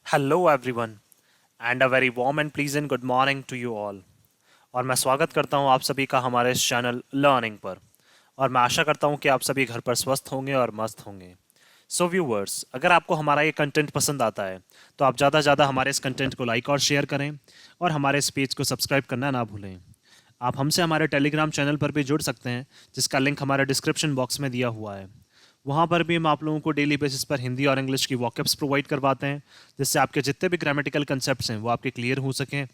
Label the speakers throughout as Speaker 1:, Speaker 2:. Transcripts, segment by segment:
Speaker 1: Hello everyone and a very warm and pleasant good morning to you all. और मैं स्वागत करता हूं आप सभी का हमारे इस चैनल लर्निंग पर। और मैं आशा करता हूं कि आप सभी घर पर स्वस्थ होंगे और मस्त होंगे। सो व्यूवर्स, अगर आपको हमारा ये कंटेंट पसंद आता है तो आप ज़्यादा से ज़्यादा हमारे इस कंटेंट को लाइक और शेयर करें और हमारे इस पेज को सब्सक्राइब करना ना भूलें। आप हमसे हमारे टेलीग्राम चैनल पर भी जुड़ सकते हैं, जिसका लिंक हमारे डिस्क्रिप्शन बॉक्स में दिया हुआ है। वहाँ पर भी हम आप लोगों को डेली बेसिस पर हिंदी और इंग्लिश की वॉकअप्स प्रोवाइड करवाते हैं, जिससे आपके जितने भी ग्रामेटिकल कंसेप्ट्स हैं वो आपके क्लियर हो सकें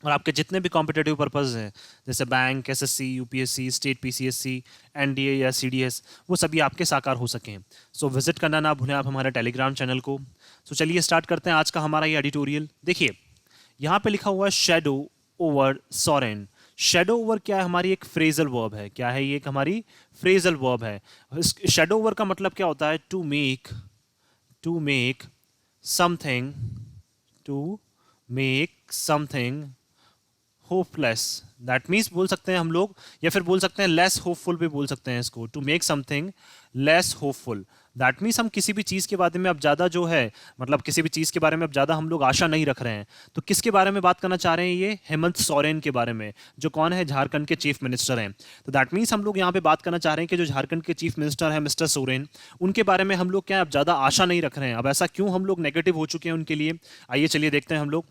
Speaker 1: और आपके जितने भी कॉम्पिटेटिव पर्पस हैं, जैसे bank, SSC, UPSC, state PCSC, NDA या सीडीएस, वो सभी आपके साकार हो सकें। सो विजिट करना ना भूलें आप हमारे टेलीग्राम चैनल को। सो चलिए स्टार्ट करते हैं आज का हमारा ये एडिटोरियल। देखिए, यहाँ पे लिखा हुआ है shadow over Soren. Shadow over क्या है? हमारी एक फ्रेजल वर्ब है। क्या है ये? एक हमारी फ्रेजल वर्ब है। शेडो ओवर का मतलब क्या होता है? To make something, to make something hopeless. That means बोल सकते हैं हम लोग, या फिर बोल सकते हैं लेस होपफुल भी बोल सकते हैं इसको। To make something less hopeful, that means हम किसी भी चीज़ के बारे में अब ज़्यादा जो है, मतलब किसी भी चीज़ के बारे में अब ज़्यादा हम लोग आशा नहीं रख रहे हैं। तो किसके बारे में बात करना चाह रहे हैं? ये हेमंत सोरेन के बारे में, जो कौन है? झारखंड के चीफ मिनिस्टर हैं। तो दैट मीन्स हम लोग यहाँ पे बात करना चाह रहे हैं कि जो झारखंड के चीफ मिनिस्टर हैं मिस्टर सोरेन, उनके बारे में हम लोग क्या अब ज़्यादा आशा नहीं रख रहे हैं। अब ऐसा क्यों हम लोग नेगेटिव हो चुके हैं उनके लिए? आइए चलिए देखते हैं हम लोग।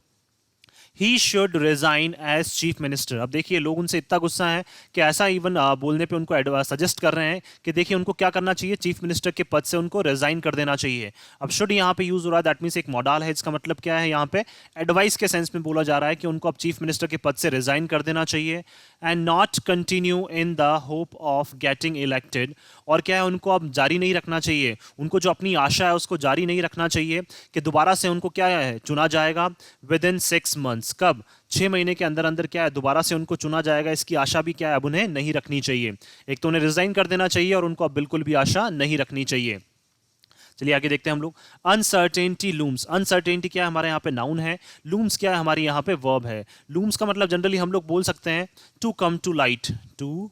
Speaker 1: He should resign as chief minister. अब देखिए, लोग उनसे इतना गुस्सा है कि ऐसा इवन बोलने पे उनको सजेस्ट कर रहे हैं कि देखिए उनको क्या करना चाहिए, चीफ मिनिस्टर के पद से उनको रिजाइन कर देना चाहिए। अब शुड यहाँ पे यूज हो रहा है, दैट मीन्स एक मॉडल है। इसका मतलब क्या है? यहाँ पे एडवाइस के सेंस में बोला जा रहा है कि उनको अब चीफ मिनिस्टर के पद से रिजाइन कर देना चाहिए and not continue in the hope of getting elected. और क्या है? उनको अब जारी नहीं रखना चाहिए, उनको जो अपनी आशा है उसको जारी नहीं रखना चाहिए कि दोबारा से उनको क्या है, चुना जाएगा विद इन 6 मंथ्स। कब? 6 महीने के अंदर अंदर क्या है, दोबारा से उनको चुना जाएगा। इसकी आशा भी क्या है, अब उन्हें नहीं रखनी चाहिए। एक तो उन्हें रिजाइन कर देना चाहिए और उनको अब बिल्कुल भी आशा नहीं रखनी चाहिए। चलिए आगे देखते हैं हम लोग। Uncertainty looms. अनसर्टेनिटी क्या है? हमारे यहाँ पे नाउन है। लूम्स क्या है? हमारी यहाँ पे वर्ब है। लूम्स का मतलब जनरली हम लोग बोल सकते हैं to come to light. To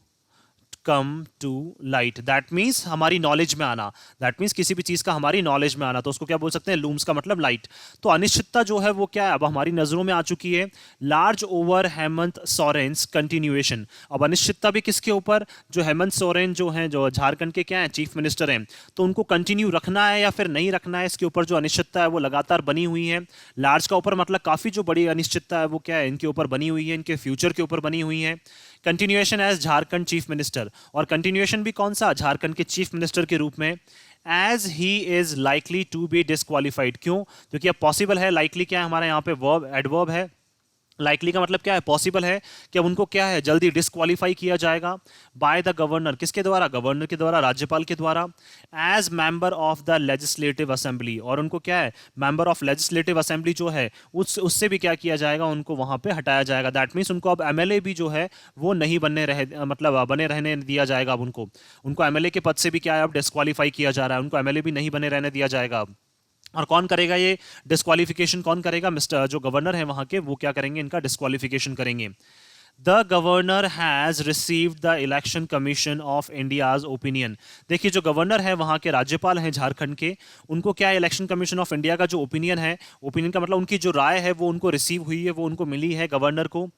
Speaker 1: come to light, that means हमारी नॉलेज में आना। दैट मीन्स किसी भी चीज का हमारी नॉलेज में आना, तो उसको क्या बोल सकते हैं? लूम्स का मतलब लाइट। तो अनिश्चितता जो है वो क्या है, अब हमारी नजरों में आ चुकी है। Large over Hemant Soren's continuation. अब अनिश्चितता भी किसके ऊपर? जो हेमंत सोरेन जो हैं, जो झारखंड के क्या है, चीफ मिनिस्टर हैं, तो उनको कंटिन्यू रखना है या फिर नहीं रखना है, इसके ऊपर जो अनिश्चितता है वो लगातार बनी हुई है। लार्ज का ऊपर मतलब काफी जो बड़ी अनिश्चितता है वो क्या है, इनके ऊपर बनी हुई है, इनके फ्यूचर के ऊपर बनी हुई है। Continuation as Jharkhand chief minister, और कंटिन्यूएशन भी कौन सा? झारखंड के चीफ मिनिस्टर के रूप में। As he is likely to be disqualified. क्यों? क्योंकि अब पॉसिबल है। लाइकली क्या है? हमारे यहाँ पे वर्ब, एडवर्ब है। लाइकली का मतलब क्या है? पॉसिबल है कि अब उनको क्या है, जल्दी डिस्क्वालीफाई किया जाएगा बाय द गवर्नर। किसके द्वारा? गवर्नर के द्वारा, राज्यपाल के द्वारा। As member of the legislative assembly, और उनको क्या है, मेंबर ऑफ लेजिस्लेटिव असेंबली जो है उससे भी क्या किया जाएगा, उनको वहां पे हटाया जाएगा। दैट मीन्स उनको अब एमएलए भी जो है वो नहीं बनने रहे, मतलब बने रहने दिया जाएगा। अब उनको उनको एमएलए के पद से भी क्या है, अब डिस्क्वालीफाई किया जा रहा है। उनको एमएलए भी नहीं बने रहने दिया जाएगा अब। और कौन करेगा ये डिस्क्वालिफिकेशन? कौन करेगा? मिस्टर जो गवर्नर है वहां के, वो क्या करेंगे, इनका डिस्क्वालिफिकेशन करेंगे। The governor has received the election commission of India's opinion. देखिए, जो गवर्नर है वहां के, राज्यपाल हैं झारखंड के, उनको क्या है, इलेक्शन कमीशन ऑफ इंडिया का जो ओपिनियन है, ओपिनियन का मतलब उनकी जो राय है वो उनको रिसीव हुई है, वो उनको मिली है गवर्नर को।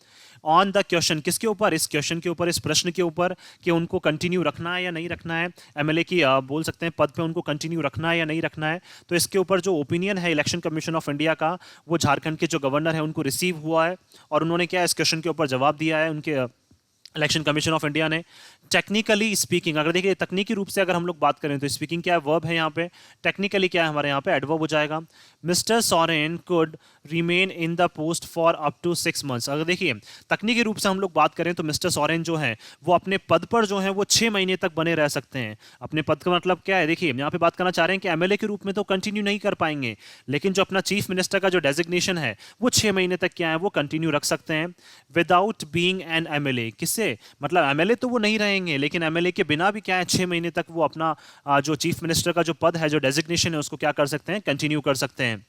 Speaker 1: ऑन द क्वेश्चन, किसके ऊपर? इस क्वेश्चन के ऊपर, इस प्रश्न के ऊपर कि उनको कंटिन्यू रखना है या नहीं रखना है, एमएलए की बोल सकते हैं पद पे उनको कंटिन्यू रखना है या नहीं रखना है। तो इसके ऊपर जो ओपिनियन है इलेक्शन कमीशन ऑफ इंडिया का, वो झारखंड के जो गवर्नर है उनको रिसीव हुआ है, और उन्होंने क्या इस क्वेश्चन के ऊपर जवाब दिया है उनके इलेक्शन कमीशन ऑफ इंडिया ने। टेक्निकली स्पीकिंग, अगर देखिए तकनीकी रूप से अगर हम लोग बात करें तो स्पीकिंग क्या है, वर्ब है यहाँ पे। टेक्निकली क्या है हमारे यहाँ पे, एडवर्ब हो जाएगा। Mister Soren could remain in the post for up to 6 months. अगर देखिए तकनीकी रूप से हम लोग बात करें तो मिस्टर सोरेन जो है वो अपने पद पर जो है वो 6 महीने तक बने रह सकते हैं। अपने पद का मतलब क्या है? देखिए यहाँ पे बात करना चाह रहे हैं कि एमएलए के रूप में तो कंटिन्यू नहीं कर पाएंगे, लेकिन जो अपना चीफ मिनिस्टर का जो डेजिग्नेशन है वो 6 महीने तक क्या है, वो कंटिन्यू रख सकते हैं विदाउट बीइंग एन एमएलए। किससे? मतलब एमएलए तो वो नहीं रहेंगे, लेकिन एमएलए के बिना भी क्या है, 6 महीने तक वो अपना जो चीफ मिनिस्टर का जो पद है, जो डेजिग्नेशन है, उसको क्या कर सकते हैं, कंटिन्यू कर सकते हैं।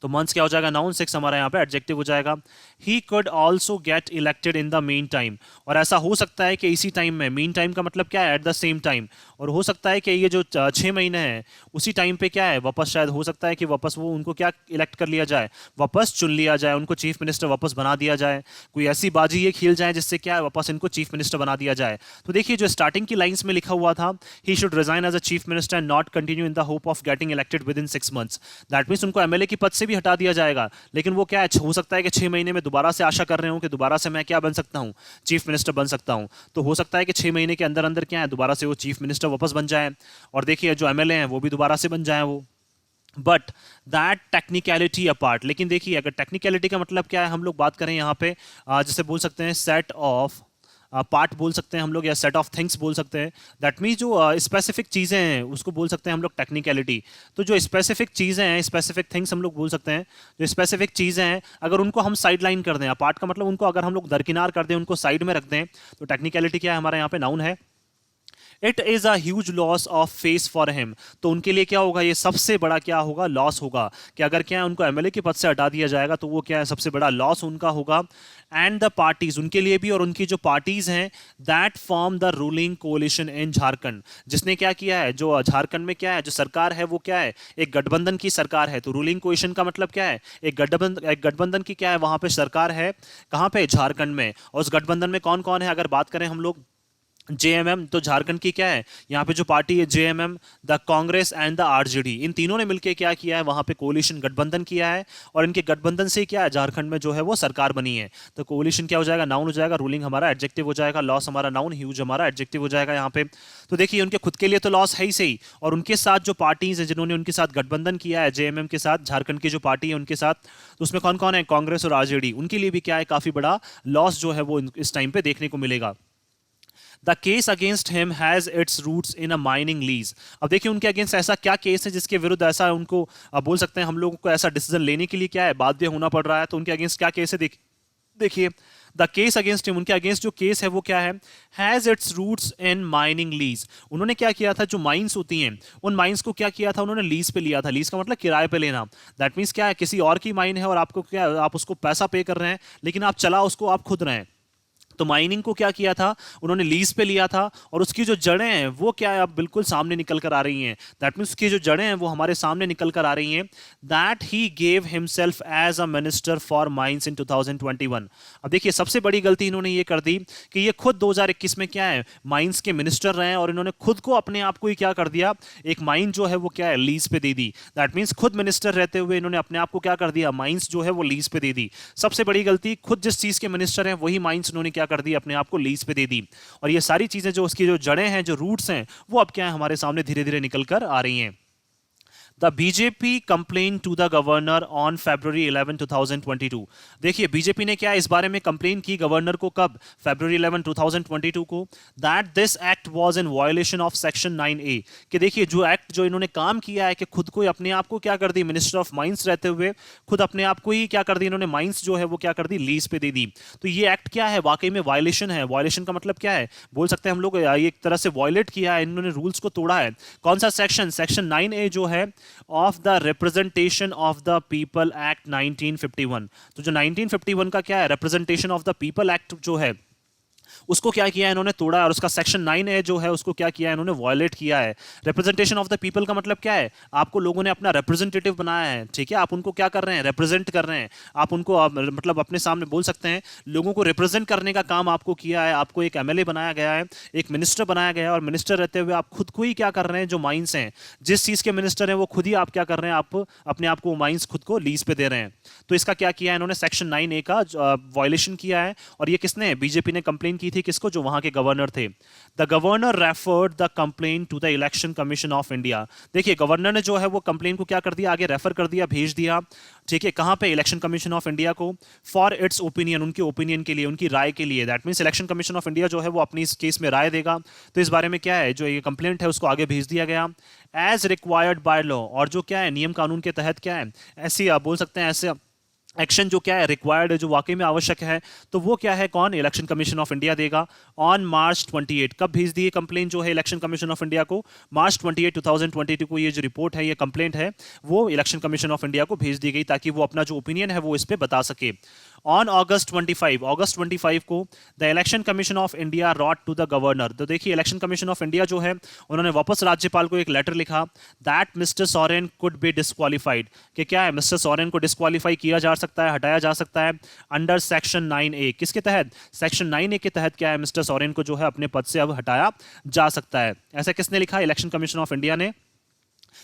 Speaker 1: तो मंथ्स क्या हो जाएगा? नाउन। 6 हमारा यहाँ पे एडजेक्टिव हो जाएगा। He could also get elected in the mean time, और ऐसा हो सकता है कि इसी टाइम में, मीन टाइम का मतलब क्या है, एट द सेम टाइम, और हो सकता है कि ये जो 6 महीने हैं उसी टाइम पे क्या है वापस शायद हो सकता है कि वापस वो उनको क्या इलेक्ट कर लिया जाए, वापस चुन लिया जाए, उनको चीफ मिनिस्टर वापस बना दिया जाए, कोई ऐसी बाजी ये खेल जाए जिससे क्या है वापस इनको चीफ मिनिस्टर बना दिया जाए। तो देखिए जो स्टार्टिंग की लाइंस में लिखा हुआ था, he should resign as a chief minister and not continue in the hope of getting elected within 6 months। That means उनको एमएलए की पद से भी हटा दिया जाएगा, लेकिन वो क्या है हो सकता है कि 6 महीने में दोबारा से आशा कर रहे हो कि दोबारा से मैं क्या बन सकता हूँ, चीफ मिनिस्टर बन सकता हूँ। तो हो सकता है कि 6 महीने के अंदर अंदर क्या है दोबारा से वो चीफ मिनिस्टर वापस बन जाए, और देखिए जो एमएलए हैं वो भी दोबारा से बन जाए वो। बट दैट टेक्निकलिटी अपार्ट, लेकिन देखिए अगर टेक्निकलिटी का मतलब क्या है, हम लोग बात करें यहाँ पे जैसे बोल सकते हैं सेट ऑफ पार्ट बोल सकते हैं हम लोग, या सेट ऑफ थिंग्स बोल सकते हैं। दैट मीन्स जो स्पेसिफिक चीज़ें हैं उसको बोल सकते हैं हम लोग टेक्निकलिटी। तो जो स्पेसिफिक चीज़ें हैं, स्पेसिफिक थिंग्स हम लोग बोल सकते हैं, जो स्पेसिफिक चीज़ें हैं अगर उनको हम साइड लाइन कर दें, पार्ट का मतलब उनको अगर हम लोग दरकिनार कर दें, उनको साइड में रख दें, तो टेक्निकलिटी क्या है हमारे यहाँ पे नाउन है। It is a huge loss of face for him, तो उनके लिए क्या होगा, ये सबसे बड़ा क्या होगा लॉस होगा, कि अगर क्या है उनको एमएलए के पद से हटा दिया जाएगा तो वो क्या है सबसे बड़ा लॉस उनका होगा। एंड द पार्टीज, उनके लिए भी और उनकी जो पार्टीज हैं that form the ruling coalition in Jharkhand, जिसने क्या किया है, जो झारखंड में क्या है जो सरकार है वो क्या है एक गठबंधन की सरकार है। तो रूलिंग कोलिशन का मतलब क्या है, एक गठबंधन की क्या है वहां पे सरकार है, कहां पे झारखंड में। और उस गठबंधन में कौन कौन है, अगर बात करें हम लोग जेएमएम, तो झारखंड की क्या है यहाँ पे जो पार्टी है JMM, the Congress and the RJD, इन तीनों ने मिलकर क्या किया है वहां पे कोलिशन गठबंधन किया है, और इनके गठबंधन से क्या है झारखंड में जो है वो सरकार बनी है। तो कोलिशन क्या हो जाएगा, नाउन हो जाएगा, रूलिंग हमारा एडजेक्टिव हो जाएगा, लॉस हमारा नाउन, ह्यूज हमारा एडजेक्टिव हो जाएगा यहाँ पे। तो देखिए उनके खुद के लिए तो लॉस है ही सही, और उनके साथ जो पार्टीज है जिन्होंने उनके साथ गठबंधन किया है जेएमएम के साथ, झारखंड की जो पार्टी है उनके साथ, तो उसमें कौन कौन है, कांग्रेस और आरजेडी, उनके लिए भी क्या है काफी बड़ा लॉस जो है वो इस टाइम पे देखने को मिलेगा। The case against him has its roots in a mining lease. अब देखिए उनके अगेंस्ट ऐसा क्या केस है जिसके विरुद्ध ऐसा उनको बोल सकते हैं हम लोगों को ऐसा डिसीजन लेने के लिए क्या है बाध्य होना पड़ रहा है। तो उनके अगेंस्ट क्या केस है, देखिए द केस अगेंस्ट हिम, उनके अगेंस्ट जो केस है वो क्या है, has its roots in mining lease. उन्होंने क्या किया था, जो माइंस होती हैं उन माइंस को क्या किया था उन्होंने लीज पे लिया था। लीज का मतलब किराए पे लेना। दैट मीन्स क्या है, किसी और की माइन है और आपको क्या आप उसको पैसा पे कर रहे हैं, लेकिन आप चला उसको आप खुद रहे हैं। तो माइनिंग को क्या किया था उन्होंने लीज पे लिया था, और उसकी जो जड़ें हैं वो क्या है अब बिल्कुल सामने निकल कर आ रही हैं। दैट मीन्स उसकी जो जड़ें हैं वो हमारे सामने निकल कर आ रही हैं। That he gave himself as a minister for mines in 2021। अब देखिए सबसे बड़ी गलती इन्होंने ये कर दी कि ये खुद 2021 में क्या है माइंस के मिनिस्टर रहे हैं, और इन्होंने खुद को अपने आप को ही क्या कर दिया, एक माइन जो है वो क्या है लीज पे दे दी। दैट मीन्स खुद मिनिस्टर रहते हुए इन्होंने अपने आप को क्या कर दिया, माइंस जो है वो लीज पे दे दी। सबसे बड़ी गलती, खुद जिस चीज के मिनिस्टर हैं वही माइंस उन्होंने क्या कर दी, अपने आप को लीज पे दे दी। और ये सारी चीजें जो उसकी जो जड़ें हैं, जो रूट्स हैं, वो अब क्या है हमारे सामने धीरे धीरे निकल कर आ रही हैं। The BJP complain to the governor on February 11, 2022। देखिए बीजेपी ने क्या इस बारे में कंप्लेन की गवर्नर को, कब, February 11, 2022 को, that this act was in violation of section 9A, कि देखिए जो एक्ट जो इन्होंने काम किया है कि खुद को अपने आप को क्या कर दी, मिनिस्टर ऑफ माइंस रहते हुए खुद अपने आप को ही क्या कर दी इन्होंने, माइंस जो है वो क्या कर दी, लीज पे दे दी। तो ये एक्ट क्या है, वाकई में वायलेशन है। वायलेशन का मतलब क्या है, बोल सकते हैं हम लोग ये एक तरह से वायलेट किया है, इन्होंने रूल्स को तोड़ा है। कौन सा सेक्शन, सेक्शन 9A जो है of the representation of the people act 1951। तो जो 1951 का क्या है, representation of the people act जो है उसको क्या किया है इन्होंने, तोड़ा है, और उसका सेक्शन 9A जो है उसको क्या किया है इन्होंने, वायलेट किया है। रिप्रेजेंटेशन ऑफ द पीपल का मतलब क्या है, आपको लोगों ने अपना रिप्रेजेंटेटिव बनाया है, ठीक है, आप उनको क्या कर रहे हैं, रिप्रेजेंट कर रहे हैं, आप उनको मतलब अपने सामने बोल सकते हैं लोगों को रिप्रेजेंट करने का काम आपको किया है। आपको एक एमएलए बनाया गया है, एक मिनिस्टर बनाया गया है, और मिनिस्टर रहते हुए आप खुद को ही क्या कर रहे हैं, जो माइंस हैं, जिस चीज के मिनिस्टर हैं वो खुद ही आप क्या कर रहे हैं, आप अपने आप को माइंस खुद को लीज पे दे रहे हैं। तो इसका क्या किया है इन्होंने, सेक्शन 9A का वायलेशन किया है। और ये किसने, बीजेपी ने कंप्लेन की थी, किसको, जो वहां के गवर्नर थे। The governor referred the complain to the election commission of India. देखिए गवर्नर ने जो है वो कंप्लेन को क्या कर दिया, आगे रेफर कर दिया, भेज दिया, ठीक है, कहां पे, इलेक्शन कमीशन ऑफ इंडिया को, फॉर इट्स ओपिनियन, उनके ओपिनियन के लिए, उनकी राय के लिए। That means election commission of India जो है वो अपनी इस केस में राय देगा। तो इस बारे में क्या है, जो ये कंप्लेंट है उसको आगे भेज दिया गया एज रिक्वायर्ड बाय लॉ। और जो क्या है नियम कानून के तहत क्या है, ऐसी आप बोल सकते हैं ऐसे एक्शन जो क्या है रिक्वायर्ड है, जो वाकई में आवश्यक है, तो वो क्या है, कौन, इलेक्शन कमीशन ऑफ इंडिया देगा। ऑन March 28, कब भेज दी कंप्लेन जो है इलेक्शन कमीशन ऑफ इंडिया को, March 28, 2022 को ये जो रिपोर्ट है, ये कंप्लेंट है, वो इलेक्शन कमीशन ऑफ इंडिया को भेज दी गई ताकि वो अपना जो ओपिनियन है वो इस पे बता सके। ऑन अगस्त 25 को the election commission of India wrote to the governor. तो देखिए इलेक्शन कमीशन ऑफ इंडिया जो है उन्होंने वापस राज्यपाल को एक लेटर लिखा that mister Soren could be disqualified, कि क्या है मिस्टर सोरेन को डिस्क्वालीफाई किया जा सकता है, हटाया जा सकता है अंडर सेक्शन 9A। किसके तहत? सेक्शन 9A के तहत क्या है मिस्टर सोरेन को जो है अपने पद से अब हटाया जा सकता है। ऐसा किसने लिखा? इलेक्शन कमीशन ऑफ इंडिया ने।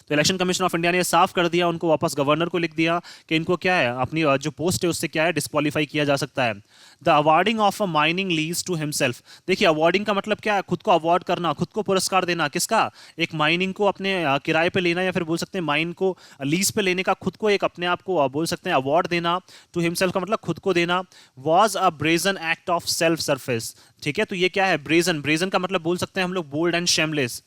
Speaker 1: तो इलेक्शन कमीशन ऑफ इंडिया ने साफ कर दिया, उनको वापस गवर्नर को लिख दिया कि इनको क्या है अपनी जो पोस्ट है उससे क्या है डिस्क्वालीफाई किया जा सकता है। The awarding of a mining lease to himself. देखिए अवार्डिंग का मतलब क्या है? खुद को अवार्ड करना, खुद को पुरस्कार देना। किसका? एक माइनिंग को अपने किराए पे लेना, या फिर बोल सकते हैं माइन को लीज पे लेने का, खुद को एक अपने आप को बोल सकते हैं अवार्ड देना। टू हिमसेल्फ का मतलब खुद को देना। Was a brazen act of self surface. ठीक है, तो ये क्या है? ब्रेजन। ब्रेजन का मतलब बोल सकते हैं हम लोग बोल्ड एंड शेमलेस।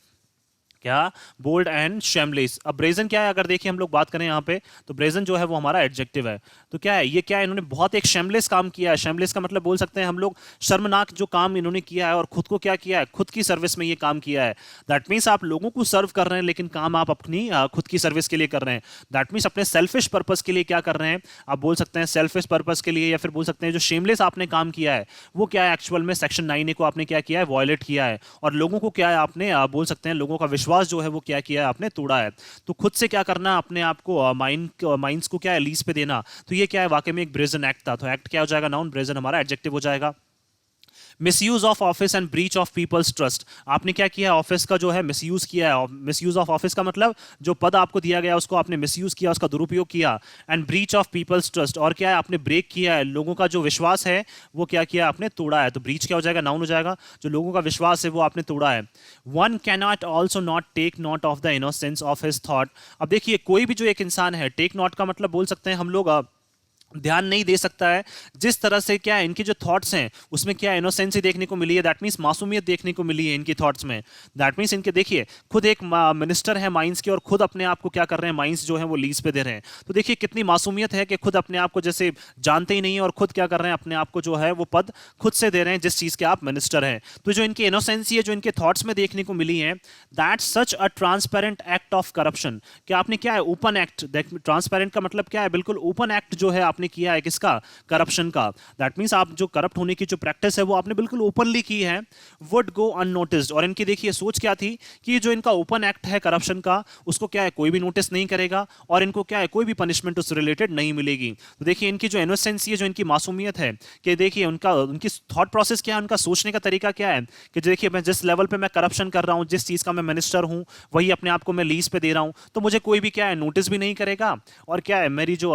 Speaker 1: क्या? Bold and shameless. अब ब्रेजन क्या है? अगर देखिए हम लोग बात करें यहाँ पे, तो ब्रेजन जो है वो हमारा एडजेक्टिव है। तो क्या है ये? क्या है? इन्होंने बहुत एक शेमलेस काम किया है। शेमलेस का मतलब बोल सकते हैं हम लोग शर्मनाक जो काम इन्होंने किया है, और खुद को क्या किया है? खुद की सर्विस में ये काम किया है। दैट मीन्स आप लोगों को सर्व कर रहे हैं लेकिन काम आप अपनी खुद की सर्विस के लिए कर रहे हैं। दैट मीन्स अपने सेल्फिश पर्पस के लिए क्या कर रहे हैं? आप बोल सकते हैं सेल्फिश पर्पस के लिए, या फिर बोल सकते हैं जो शेमलेस आपने काम किया है वो क्या है? एक्चुअल में सेक्शन 9A को आपने क्या किया है? वॉयलेट किया है। और लोगों को क्या है आपने बोल सकते हैं लोगों का विश्वास जो है वो क्या किया है? आपने तोड़ा है। तो खुद से क्या करना? अपने आप को माइंस को क्या है? लीज पे देना। तो ये क्या है? वाकई में एक ब्रेजन एक्ट था। तो एक्ट क्या हो जाएगा? नाउन। ब्रेजन हमारा एडजेक्टिव हो जाएगा। Misuse of office and breach of people's trust. आपने क्या किया है? ऑफिस का जो है मिसयूज किया है। मिसयूज ऑफ ऑफिस का मतलब जो पद आपको दिया गया उसको आपने मिसयूज किया, उसका दुरुपयोग किया। And breach of people's trust, और क्या है? आपने ब्रेक किया है, लोगों का जो विश्वास है वो क्या किया? आपने तोड़ा है। तो ब्रीच क्या हो जाएगा? नाउन हो जाएगा। जो लोगों का विश्वास है वो आपने तोड़ा है। One cannot also not take note of the innocence of his thought. अब देखिए कोई भी जो एक इंसान है, टेक नोट का मतलब बोल सकते हैं हम लोग ध्यान नहीं दे सकता है। जिस तरह से क्या है इनके जो थॉट्स हैं उसमें क्या इनोसेंसी देखने को मिली है, दैट मीन्स मासूमियत देखने को मिली है इनकी थॉट्स में। दैट मीन्स इनके देखिए खुद एक मिनिस्टर है माइंस के, और खुद अपने आप को क्या कर रहे हैं? माइंस जो है वो लीज पे दे रहे हैं। तो देखिए कितनी मासूमियत है कि खुद अपने आप को जैसे जानते ही नहीं है, और खुद क्या कर रहे हैं? अपने आप को जो है वो पद खुद से दे रहे हैं जिस चीज के आप मिनिस्टर हैं। तो जो इनकी इनोसेंसी है जो इनके थॉट्स में देखने को मिली है, that such a transparent act of corruption. क्या आपने क्या है? Open act. ट्रांसपेरेंट का मतलब क्या है? बिल्कुल ओपन एक्ट जो है आपने किया है। किसका? करप्शन का। दैट मीन्स आप जो करप्ट होने की जो प्रैक्टिस है वो आपने बिल्कुल ओपनली की है। Would go unnoticed. और इनकी देखिए सोच क्या थी कि जो इनका ओपन एक्ट है करप्शन का उसको क्या है कोई भी नोटिस नहीं करेगा, और इनको क्या है कोई भी पनिशमेंट उससे रिलेटेड नहीं मिलेगी। तो देखिए इनकी जो इनोसेंसी है, जो इनकी मासूमियत है, कि देखिए उनकी थॉट प्रोसेस क्या है, उनका सोचने का तरीका क्या है कि देखिए मैं जिस लेवल पे मैं करप्शन कर रहा हूं, जिस चीज का मैं मिनिस्टर हूं वही अपने आप को मैं लीज पे दे रहा हूं, तो मुझे कोई भी क्या है नोटिस भी नहीं करेगा, और क्या है मेरी जो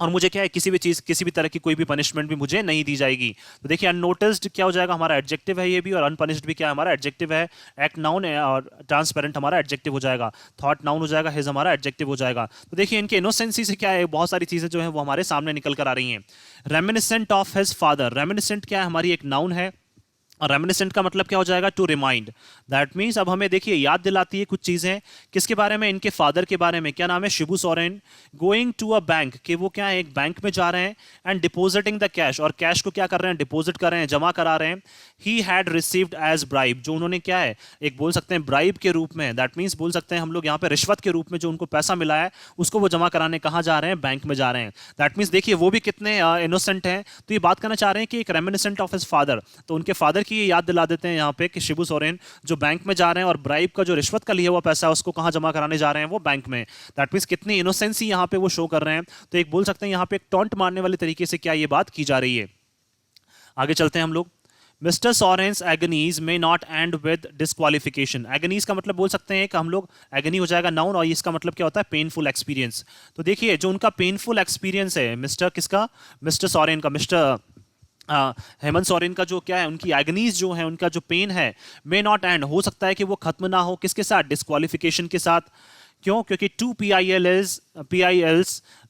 Speaker 1: और मुझे क्या है किसी भी चीज किसी भी तरह की कोई भी पनिशमेंट भी मुझे नहीं दी जाएगी। तो देखिए अननोटिस्ड क्या हो जाएगा? हमारा एडजेक्टिव है ये भी, और अनपनिश्ड भी क्या है? हमारा एडजेक्टिव है। एक्ट नाउन है, और ट्रांसपेरेंट हमारा एडजेक्टिव हो जाएगा। थॉट नाउन हो जाएगा। हिज हमारा एडजेक्टिव हो जाएगा। तो देखिए इनके इनोसेंसी से क्या है बहुत सारी चीजें जो है वो हमारे सामने निकल कर आ रही हैं। Reminiscent of his father. Reminiscent क्या है? हमारी एक नाउन है, और रेमिनिसेंट का मतलब क्या हो जाएगा? To remind. दैट मीन्स अब हमें देखिए याद दिलाती है कुछ चीजें। किसके बारे में? इनके फादर के बारे में। क्या नाम है? Shibu Soren. Going to a bank, कि वो क्या है एक बैंक में जा रहे हैं। एंड डिपोजिटिंग द कैश, और कैश को क्या कर रहे हैं? डिपोजिट कर रहे हैं, जमा करा रहे हैं। He had received as bribe, जो उन्होंने क्या है एक बोल सकते हैं ब्राइब के रूप में। दैट मीन्स बोल सकते हैं हम लोग यहाँ पे रिश्वत के रूप में जो उनको पैसा मिला है उसको वो जमा कराने कहाँ जा रहे हैं? बैंक में जा रहे हैं। दैट मीन्स देखिए वो भी कितने इनोसेंट हैं। तो ये बात करना चाह रहे हैं कि एक रेमिनिसेंट ऑफ हिज फादर, तो उनके फादर की ये याद दिला देते हैं यहाँ पे कि शिबू सोरेन जो बैंक में जा रहे हैं, और ब्राइब का जो रिश्वत का लिया हुआ पैसा है उसको कहाँ जमा कराने जा रहे हैं? वो बैंक में। दैट मीन्स कितनी इनोसेंसी यहाँ पे वो शो कर रहे हैं। तो एक बोल सकते हैं यहाँ पे एक टॉन्ट मारने वाले तरीके से क्या ये बात की जा रही है। आगे चलते हैं हम लोग। मिस्टर सोरेन्स एगनीज में नॉट एंड विद डिस्क्वालिफिकेशन। एगनीज का मतलब बोल सकते हैं कि हम लोग एगनी हो जाएगा नाउन, और इसका मतलब क्या होता है? Painful experience. तो देखिए जो उनका पेनफुल एक्सपीरियंस है मिस्टर किसका? मिस्टर सोरेन का। मिस्टर हेमंत सोरेन का जो क्या है उनकी एगनीज जो है, उनका जो पेन है, मे नॉट एंड, हो सकता है कि वो खत्म ना हो। किसके साथ? डिस्क्वालिफिकेशन के साथ। क्यों? क्योंकि two P I Ls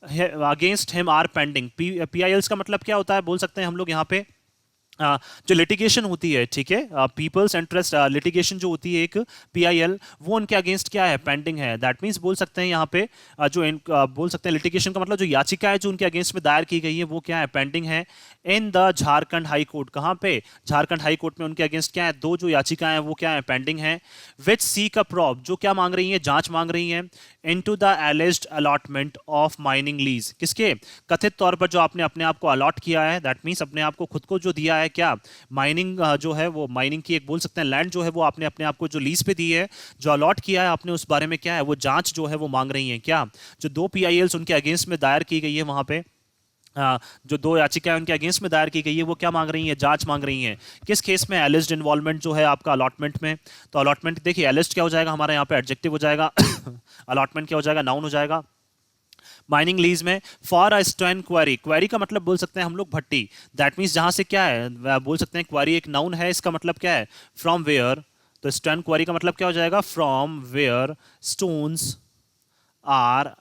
Speaker 1: against him are pending. P I Ls का मतलब क्या होता है बोल सकते हैं हम लोग यहाँ पे जो लिटिगेशन होती है, ठीक है, पीपल्स इंटरेस्ट लिटिगेशन जो होती है एक पीआईएल, वो उनके अगेंस्ट क्या है, पेंडिंग है। दैट मींस बोल सकते हैं यहाँ पे बोल सकते हैं लिटिगेशन का मतलब जो याचिका है जो उनके अगेंस्ट में दायर की गई है वो क्या है, पेंडिंग है in the Jharkhand high court. कहाँ पे, झारखंड हाई कोर्ट में उनके अगेंस्ट क्या है, दो जो याचिकाएं हैं वो क्या है, पेंडिंग है। विच सीक अ प्रॉब, जो क्या मांग रही है, जांच मांग रही है into the एलिज्ड allotment of mining lease, किसके, कथित तौर पर जो आपने अपने आप को अलॉट किया है, दैट मींस अपने आप को खुद को जो दिया है क्या, माइनिंग जो है वो माइनिंग की एक बोल सकते हैं लैंड जो है वो आपने अपने आप को जो लीज पे दी है, जो अलॉट किया है आपने, उस बारे में क्या है वो जांच जो है वो मांग रही है। क्या, जो दो पीआईएल्स उनके अगेंस्ट में दायर की गई है वहां पे, जो दो याचिकाएं उनके अगेंस्ट में दायर की गई है वो क्या मांग रही है, जांच मांग रही हैं। किस केस में, एलिज्ड इन्वॉल्वमेंट जो है आपका अलॉटमेंट में। तो अलॉटमेंट देखिए, एलिज्ड क्या हो जाएगा हमारा यहाँ पे, एडजेक्टिव हो जाएगा अलॉटमेंट क्या हो जाएगा, नाउन हो जाएगा। माइनिंग लीज में for a stone query, query का मतलब बोल सकते हैं हम लोग भट्टी। दैट मीन्स जहां से क्या है, बोल सकते हैं क्वेरी एक नाउन है, इसका मतलब क्या है, फ्रॉम वेयर। तो स्टोन क्वेरी का मतलब क्या हो जाएगा, from where stones are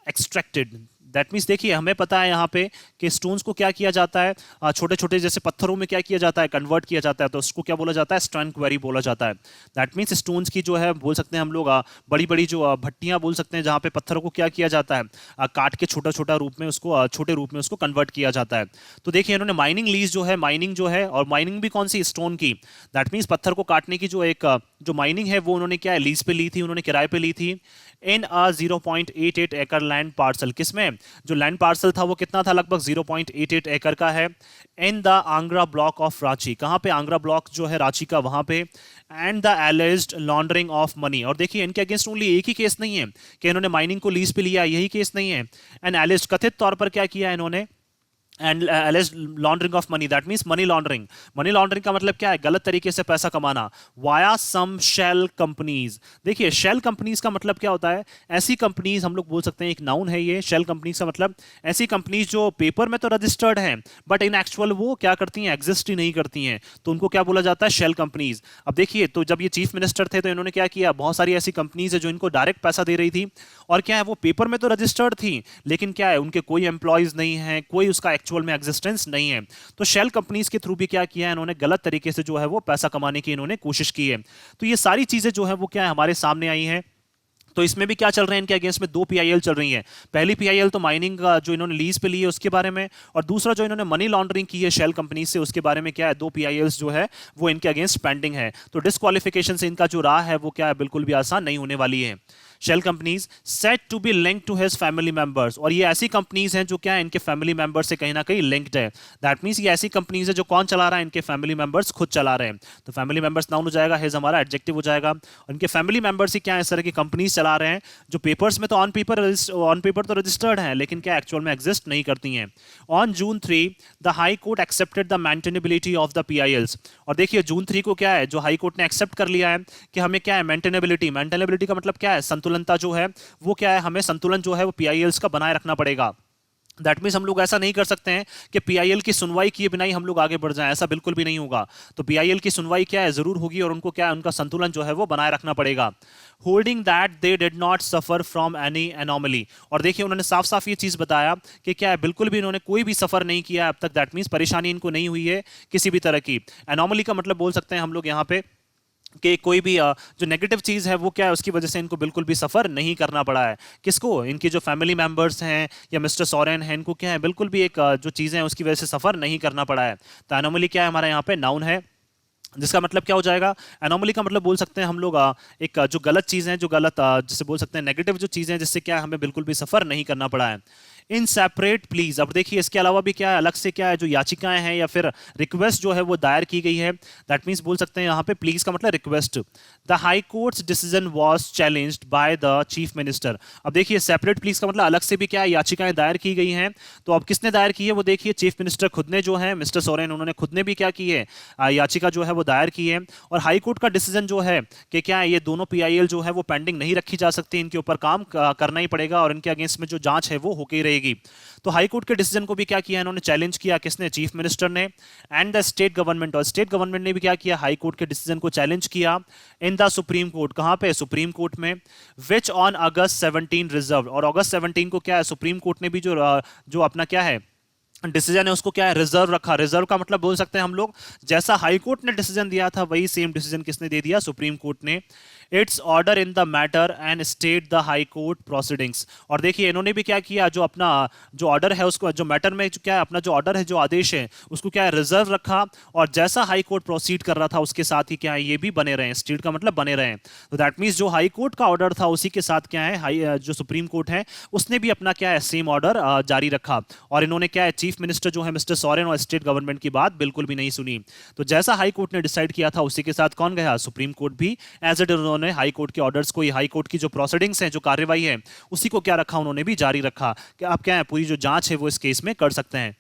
Speaker 1: extracted. That means देखिए हमें पता है यहाँ पे कि स्टोन्स को क्या किया जाता है, छोटे छोटे जैसे पत्थरों में क्या किया जाता है, कन्वर्ट किया जाता है, तो उसको क्या बोला जाता है, स्टोन क्वेरी बोला जाता है। दैट मीन्स स्टोन्स की जो है बोल सकते हैं हम लोग बड़ी बड़ी जो भट्टियां बोल सकते हैं, जहाँ पे पत्थरों को क्या किया जाता है, काट के छोटा छोटा रूप में उसको छोटे रूप में उसको कन्वर्ट किया जाता है। तो देखिए इन्होंने माइनिंग लीज जो है, माइनिंग जो है, और माइनिंग भी कौन सी, स्टोन की। दैट मीन्स पत्थर को काटने की जो एक जो माइनिंग है वो उन्होंने क्या है, लीज पे ली थी, उन्होंने किराए पे ली थी इन अ 0.88 एकड़ लैंड पार्सल। किसमें, जो लैंड पार्सल था वो कितना था, लगभग 0.88 एकड़ का है। In the Angara block of Ranchi, कहां पे, आंग्रा ब्लॉक जो है रांची का, वहां पे। And the एलिज्ड laundering of money, और देखिए इनके अगेंस्ट ओनली एक ही केस नहीं है कि इन्होंने माइनिंग को लीज पे लिया, यही केस नहीं है। एंड एलिज्ड, कथित तौर पर क्या किया इन्होंने, and alleged laundering of money, that means money laundering. Money laundering का मतलब क्या है, गलत तरीके से पैसा कमाना, वाया सम शेल कंपनीज। देखिए शेल कंपनीज का मतलब क्या होता है, ऐसी कंपनीज हम लोग बोल सकते हैं, एक नाउन है ये, शेल कंपनीज का मतलब ऐसी कंपनीज जो पेपर में तो रजिस्टर्ड हैं बट इन एक्चुअल वो क्या करती हैं, एग्जिस्ट ही नहीं करती हैं, तो उनको क्या बोला जाता है, शेल कंपनीज। अब देखिए, तो जब ये चीफ मिनिस्टर थे तो इन्होंने क्या किया, बहुत सारी ऐसी कंपनीज है जो इनको डायरेक्ट पैसा दे रही थी, और क्या है वो पेपर में तो रजिस्टर्ड थी लेकिन क्या है उनके कोई एम्प्लॉयज नहीं है, कोई उसका एक्चुअल में एग्जिस्टेंस नहीं है। तो शेल कंपनीज के थ्रू भी क्या किया है इन्होंने, गलत तरीके से जो है वो पैसा कमाने की इन्होंने कोशिश की है। तो ये सारी चीजें जो है वो क्या है हमारे सामने आई हैं। तो इसमें भी क्या चल रहे हैं, इनके अगेंस्ट में दो पीआईएल चल रही हैं। पहली पीआईएल तो माइनिंग का जो इन्होंने लीज पे ली है उसके बारे में, और दूसरा जो इन्होंने मनी लॉन्ड्रिंग की है शेल कंपनी से उसके बारे में क्या है, दो पीआईएल्स जो है वो इनके अगेंस्ट पेंडिंग है। तो डिस्क्वालिफिकेशन से इनका जो राह है वो क्या है, बिल्कुल भी आसान नहीं होने वाली है। Shell companies set to be link to his family members, और ये ऐसी कंपनीज हैं जो क्या है इनके फैमिली मेंबर्स से कहीं ना कहीं लिंक्ड है। दैट मींस ये ऐसी कंपनीज है जो कौन चला रहा है, इनके फैमिली मेंबर्स खुद चला रहे हैं। तो फैमिली मेंबर्स नाउन हो जाएगा, हिज हमारा एडजेक्टिव हो जाएगा, और इनके फैमिली मेंबर्स ही क्या है, इस तरह की कंपनीज चला रहे हैं जो पेपर्स में तो ऑन पेपर तो रजिस्टर्ड हैं लेकिन क्या एक्चुअल में एग्जिस्ट नहीं करती हैं। On June 3 the high court accepted the maintainability of the PILs, और देखिए जून 3 को क्या है, जो हाई कोर्ट ने एक्सेप्ट कर लिया है कि हमें क्या है, मेंटेनेबिलिटी, मेंटेनेबिलिटी का मतलब क्या है, संतुलनता जो है वो क्या है, हमें संतुलन जो है वो पीआईएल्स का बनाए रखना पड़ेगा। दैट मीन्स हम लोग ऐसा नहीं कर सकते हैं कि पीआईएल की सुनवाई किए बिना ही हम लोग आगे बढ़ जाएं, ऐसा बिल्कुल भी नहीं होगा। तो पीआईएल की सुनवाई क्या है, जरूर होगी, और उनको क्या है, उनका संतुलन जो है वो बनाए रखना पड़ेगा। Holding that they did not suffer from any anomaly, और देखिए उन्होंने साफ साफ ये चीज बताया कि क्या है, बिल्कुल भी इन्होंने कोई भी सफर नहीं किया अब तक। दैट मीन्स परेशानी इनको नहीं हुई है किसी भी तरह की। एनॉमली का मतलब बोल सकते हैं हम लोग यहाँ पे कि कोई भी जो नेगेटिव चीज़ है वो क्या है, उसकी वजह से इनको बिल्कुल भी सफ़र नहीं करना पड़ा है। किसको, इनके जो फैमिली मेंबर्स हैं या मिस्टर सोरेन हैं, इनको क्या है, बिल्कुल भी एक जो चीज़ें हैं उसकी वजह से सफ़र नहीं करना पड़ा है। तो एनोमली क्या है हमारा यहाँ पे, नाउन है, जिसका मतलब क्या हो जाएगा, एनोमली का मतलब बोल सकते हैं हम लोग एक जो गलत चीज़ है, जो गलत जिसे बोल सकते हैं नेगेटिव जो चीज़ें हैं जिससे क्या है हमें बिल्कुल भी सफ़र नहीं करना पड़ा है। इन सेपरेट प्लीज, अब देखिए इसके अलावा भी क्या है, अलग से क्या है, जो याचिकाएं हैं या फिर रिक्वेस्ट जो है वो दायर की गई है। दैट मीन्स बोल सकते हैं यहाँ पे प्लीज का मतलब request. The high courts decision was challenged by the chief minister. अब देखिए सेपरेट प्लीज का मतलब अलग से भी क्या है, याचिकाएं दायर की गई हैं। तो अब किसने दायर की है, वो देखिए चीफ मिनिस्टर खुद ने जो है, मिस्टर सोरेन, उन्होंने खुद ने भी क्या की है, याचिका जो है वो दायर की है। और हाई कोर्ट का डिसीजन जो है कि क्या है, ये दोनों पीआईएल जो है वो पेंडिंग नहीं रखी जा सकती, इनके ऊपर काम करना ही पड़ेगा, और इनके अगेंस्ट में जो जांच है वो होके रहेगी। तो हाई कोर्ट के डिसीजन को भी क्या किया इन्होंने, चैलेंज किया, किसने, चीफ मिनिस्टर ने। एंड द स्टेट गवर्नमेंट, और स्टेट गवर्नमेंट ने भी क्या किया, हाई कोर्ट के डिसीजन को चैलेंज किया इन द सुप्रीम कोर्ट। कहां पे, सुप्रीम कोर्ट में। विच ऑन अगस्त 17 रिजर्व, और अगस्त 17 को क्या है, सुप्रीम कोर्ट ने भी जो अपना क्या है डिसीजन है उसको क्या है, रिजर्व रखा। रिजर्व का मतलब बोल सकते हैं हम लोग, जैसा हाई कोर्ट ने डिसीजन दिया था वही सेम डिसीजन किसने दे दिया, सुप्रीम कोर्ट ने। It's order in the matter and state the high court proceedings. और देखिए इन्होंने भी क्या किया, जो अपना जो ऑर्डर है उसको, जो मैटर में जो क्या है अपना जो ऑर्डर है, जो आदेश है उसको क्या है रिजर्व रखा, और जैसा हाई कोर्ट प्रोसीड कर रहा था उसके साथ ही क्या है ये भी बने रहे, स्टेट का मतलब बने रहे। तो दैट मीन्स जो हाई कोर्ट का ऑर्डर था उसी के साथ क्या है हाई जो सुप्रीम कोर्ट है उसने भी अपना क्या है सेम ऑर्डर जारी रखा। और इन्होंने क्या है चीफ मिनिस्टर जो है मिस्टर सोरेन और स्टेट गवर्नमेंट की बात बिल्कुल भी नहीं सुनी। तो जैसा हाई कोर्ट ने डिसाइड किया था उसी के साथ कौन गया, सुप्रीम कोर्ट भी एज इट उन्होंने हाई कोर्ट के ऑर्डर्स को, हाई कोर्ट की जो प्रोसीडिंग्स हैं, जो कार्यवाही है उसी को क्या रखा, उन्होंने भी जारी रखा कि आप क्या है पूरी जो जांच है वो इस केस में कर सकते हैं।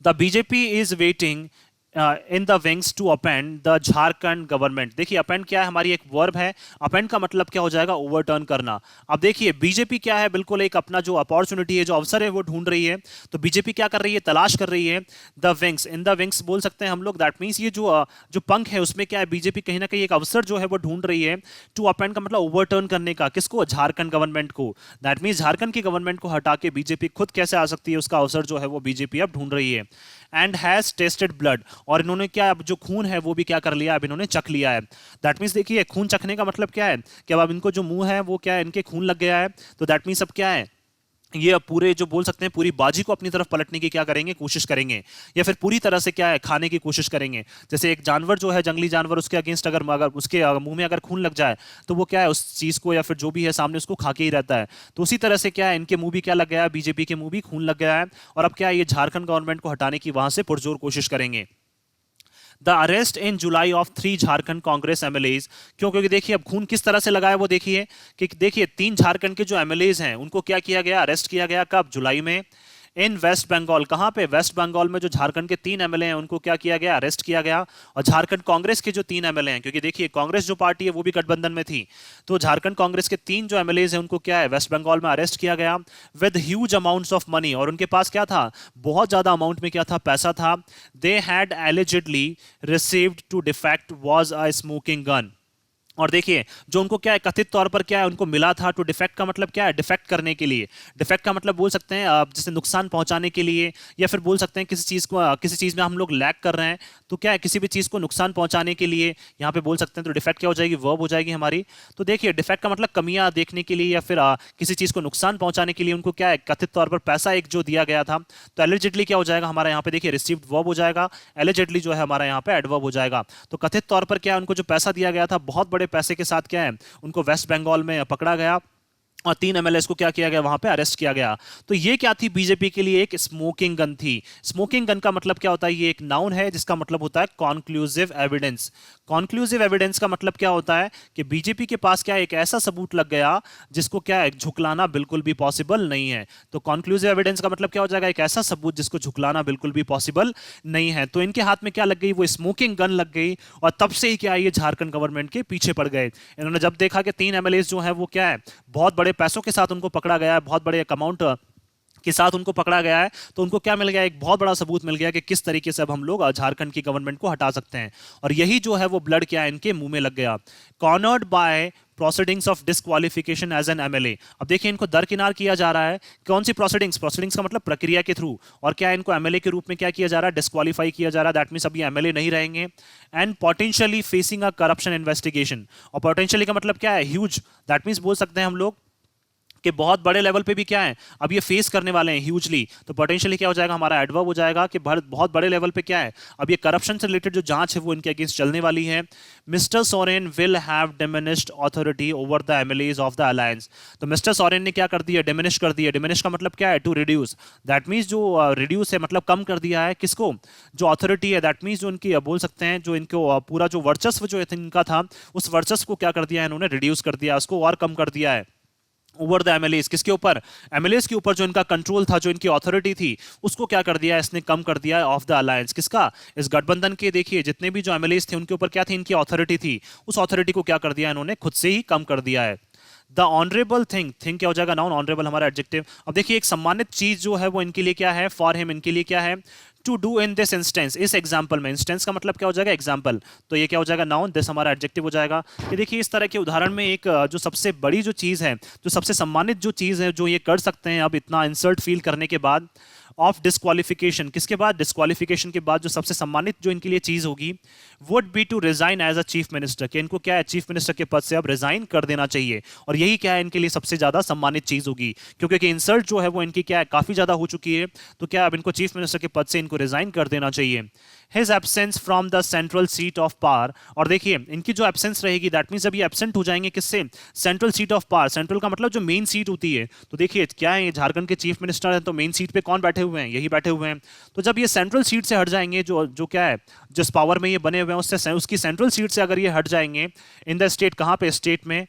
Speaker 1: The BJP is waiting in the wings to upend the Jharkhand government. देखिए अपेंड क्या है, हमारी एक वर्ब है। अपेंड का मतलब क्या हो जाएगा, ओवरटर्न करना। अब देखिए बीजेपी क्या है, बिल्कुल एक अपना जो अपॉर्चुनिटी है, जो अवसर है वो ढूंढ रही है। तो बीजेपी क्या कर रही है, तलाश कर रही है the wings, in the wings बोल सकते हैं हम लोग। दैट मीन्स ये जो पंख है उसमें क्या है बीजेपी कहीं ना कहीं एक अवसर जो है वो ढूंढ रही है। टू अपेंड का मतलब ओवरटर्न करने का, किसको, झारखंड गवर्नमेंट को। दैट मीन्स झारखंड की गवर्नमेंट को हटा के बीजेपी खुद कैसे आ सकती है, उसका अवसर जो है वो बीजेपी अब ढूंढ रही है। एंड हैज टेस्टेड ब्लड, और इन्होंने क्या अब जो खून है वो भी क्या कर लिया, अब इन्होंने चख लिया है। दैट मीन्स देखिए खून चखने का मतलब क्या है कि अब इनको जो मुंह है वो क्या है, इनके खून लग गया है। तो दैट मीन्स अब क्या है, ये अब पूरे जो बोल सकते हैं पूरी बाजी को अपनी तरफ पलटने की क्या करेंगे, कोशिश करेंगे, या फिर पूरी तरह से क्या है खाने की कोशिश करेंगे। जैसे एक जानवर जो है, जंगली जानवर, उसके अगेंस्ट अगर अगर उसके मुंह में अगर खून लग जाए तो वो क्या है उस चीज को या फिर जो भी है सामने उसको खा के ही रहता है। तो उसी तरह से क्या है इनके मुंह भी क्या लग गया है, बीजेपी के मुंह भी खून लग गया है। और अब क्या है ये झारखंड गवर्नमेंट को हटाने की वहां से पुरजोर कोशिश करेंगे। The arrest in July of 3 Jharkhand Congress MLAs. क्यों, क्योंकि देखिए अब खून किस तरह से लगा है वो देखिए, कि देखिए 3 झारखंड के जो एमएलएज हैं उनको क्या किया गया, अरेस्ट किया गया, कब, जुलाई में। इन वेस्ट बंगाल, कहां पे, वेस्ट बंगाल में जो झारखंड के 3 एमएलए हैं उनको क्या किया गया, अरेस्ट किया गया। और झारखंड कांग्रेस के जो 3 एमएलए हैं, क्योंकि देखिए कांग्रेस जो पार्टी है वो भी गठबंधन में थी, तो झारखंड कांग्रेस के 3 जो एमएलए हैं उनको क्या है वेस्ट बंगाल में अरेस्ट किया गया with huge amounts of money. और उनके पास क्या था, बहुत ज्यादा अमाउंट में क्या था, पैसा था। They had allegedly received to defect was a smoking gun. और देखिए जो उनको क्या है कथित तौर पर क्या है उनको मिला था, टू डिफेक्ट का मतलब क्या है, डिफेक्ट करने के लिए। डिफेक्ट का मतलब बोल सकते हैं जैसे नुकसान पहुंचाने के लिए, या फिर बोल सकते हैं किसी चीज को किसी चीज में हम लोग लैक कर रहे हैं, तो क्या है किसी भी चीज को नुकसान पहुंचाने के लिए यहाँ पे बोल सकते हैं। तो डिफेक्ट क्या हो जाएगी, वर्ब हो जाएगी हमारी। तो देखिए डिफेक्ट का मतलब कमियां देखने के लिए या फिर किसी चीज को नुकसान पहुंचाने के लिए उनको क्या है कथित तौर पर पैसा एक जो दिया गया था। तो एलिजिडली क्या हो जाएगा हमारा यहाँ पे, देखिए रिसीव्ड वर्ब हो जाएगा, एलिजिडली जो है हमारा यहाँ पे एडवर्ब हो जाएगा। तो कथित तौर पर क्या है उनको जो पैसा दिया गया था, बहुत बड़े पैसे के साथ क्या है उनको वेस्ट बंगाल में पकड़ा गया, और 3 एमएलए को क्या किया गया, वहां पे अरेस्ट किया गया। तो ये क्या थी, बीजेपी के लिए एक स्मोकिंग गन थी। स्मोकिंग गन का मतलब क्या होता है, ये एक नाउन है जिसका मतलब होता है कॉन्क्लूसिव एविडेंस। कॉन्क्लूसिव एविडेंस का मतलब क्या होता है कि बीजेपी के पास क्या एक ऐसा सबूत लग गया जिसको क्या है झुकलाना बिल्कुल भी पॉसिबल नहीं है। तो कॉन्क्लूसिव एविडेंस का मतलब क्या हो जाएगा, एक ऐसा सबूत जिसको झुकलाना बिल्कुल भी पॉसिबल नहीं है। तो इनके हाथ में क्या लग गई, वो स्मोकिंग गन लग गई, और तब से ही क्या ये झारखंड गवर्नमेंट के पीछे पड़ गए। इन्होंने जब देखा कि 3 एमएलए जो है वो क्या है बहुत बड़े पैसों के साथ उनको पकड़ा गया है, बहुत बड़े अमाउंट के साथ उनको पकड़ा गया है, तो उनको क्या मिल गया, एक बहुत बड़ा सबूत मिल गया कि किस तरीके से अब हम लोग झारखंड की गवर्नमेंट को हटा सकते हैं। और यही जो है वो ब्लड क्या है इनके मुंह में लग गया। Cornered by proceedings of disqualification as an MLA. अब देखिए इनको दरकिनार किया जा रहा है, कौन सी प्रोसीडिंग्स, प्रोसीडिंग्स का मतलब प्रक्रिया के थ्रू, और क्या इनको एमएलए के रूप में क्या किया जा रहा है, डिस्क्वालीफाई किया जा रहा है। दैट मींस अब ये एमएलए नहीं रहेंगे। And potentially facing a corruption investigation. और पोटेंशियली का मतलब क्या है, ह्यूज। दैट मींस बोल सकते हैं हम लोग कि बहुत बड़े लेवल पे भी क्या है अब ये फेस करने वाले हैं ह्यूजली। तो पोटेंशियली क्या हो जाएगा हमारा एडवर्ब हो जाएगा कि बहुत बड़े लेवल पे क्या है अब ये करप्शन से रिलेटेड जो जांच है वो इनके अगेंस्ट चलने वाली है। Mister Soren will have diminished authority over the MLAs of the alliance. तो मिस्टर सोरेन ने क्या कर दिया, डिमिनिश कर दिया। डिमिनिश का मतलब क्या है, टू रिड्यूस। दैट मीन्स जो रिड्यूस है मतलब कम कर दिया है, किसको, जो अथॉरिटी है। दैट मीन्स जो इनकी बोल सकते हैं जो इनको पूरा जो वर्चस्व जो इनका था उस वर्चस्व को क्या कर दिया है इन्होंने, रिड्यूस कर दिया, उसको और कम कर दिया है। ओवर द एमएलएस, किसके ऊपर, एमएलएस के ऊपर जो इनका कंट्रोल था, जो इनकी अथॉरिटी थी, उसको क्या कर दिया इसने, कम कर दिया ऑफ द अलायंस। किसका, इस गठबंधन के। देखिए जितने भी जो एमएलएस थे उनके ऊपर क्या थी, इनकी अथॉरिटी थी, उस अथॉरिटी को क्या कर दिया इन्होंने, खुद से ही कम कर दिया है। द ऑनरेबल थिंग, थिंग क्या हो जाएगा नाउन, ऑनरेबल हमारा एडजेक्टिव। अब देखिए एक सम्मानित चीज जो है वो इनके लिए क्या है, फॉर हिम, इनके लिए क्या है, to do in this instance, इस एग्जाम्पल में। इंस्टेंस का मतलब क्या हो जाएगा, एग्जाम्पल। तो ये क्या हो जाएगा नाउन, दिस हमारा एडजेक्टिव हो जाएगा। कि देखिए इस तरह के उदाहरण में एक जो सबसे बड़ी जो चीज है, जो सबसे सम्मानित जो चीज है जो ये कर सकते हैं अब इतना इंसल्ट फील करने के बाद, ऑफ डिस्क्वालिफिकेशन, किसके बाद, डिस्क्वालिफिकेशन के बाद जो सबसे सम्मानित जो इनके लिए चीज होगी would be to resign as a chief minister, कि इनको क्या है, चीफ मिनिस्टर के पद से अब रिजाइन कर देना चाहिए। और यही क्या है इनके लिए सबसे ज्यादा सम्मानित चीज होगी, क्योंकि इंसल्ट जो है वो इनकी क्या है, काफी ज्यादा हो चुकी है। तो क्या अब इनको चीफ मिनिस्टर के पद से इनको रिजाइन कर देना चाहिए। His absence from the central seat of power, और देखिए इनकी जो एब्सेंस रहेगी दैट मीन्स अभी एब्सेंट हो जाएंगे किससे, central seat of power. Central का मतलब जो मेन सीट होती है। तो देखिए क्या है, झारखंड के चीफ मिनिस्टर हैं, तो मेन सीट पे कौन बैठे हुए हैं, यही बैठे हुए हैं। तो जब ये सेंट्रल सीट से हट जाएंगे, जो जो क्या है, जिस पावर में ये बने हुए हैं उससे, उसकी सेंट्रल सीट से अगर ये हट जाएंगे इन द स्टेट, कहां पे, स्टेट में,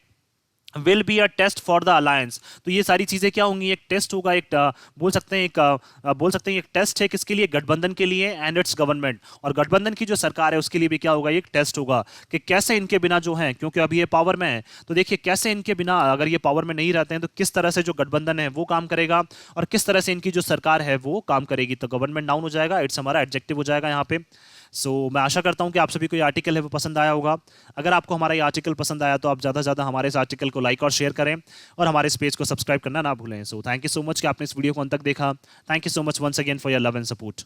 Speaker 1: will be a test for the alliance. तो ये सारी चीजें क्या होंगी, एक टेस्ट होगा, एक बोल सकते हैं बोल सकते हैं एक टेस्ट है किसके लिए, गठबंधन के लिए एंड इट्स गवर्नमेंट। और गठबंधन की जो सरकार है उसके लिए भी क्या होगा, एक टेस्ट होगा कि कैसे इनके बिना जो है, क्योंकि अभी ये पावर में है, तो देखिए कैसे इनके बिना, अगर ये पावर में नहीं रहते हैं तो किस तरह से जो गठबंधन है वो काम करेगा और किस तरह से इनकी जो सरकार है वो काम करेगी। तो गवर्नमेंट नाउन हो जाएगा, इट्स हमारा एडजेक्टिव हो जाएगा यहाँ पे। मैं आशा करता हूं कि आप सभी को ये आर्टिकल है वो पसंद आया होगा। अगर आपको हमारा ये आर्टिकल पसंद आया तो आप ज़्यादा से ज़्यादा हमारे इस आर्टिकल को लाइक और शेयर करें और हमारे इस पेज को सब्सक्राइब करना ना भूलें। थैंक यू सो मच कि आपने इस वीडियो को अंत तक देखा। Thank you so much once again for your love and support.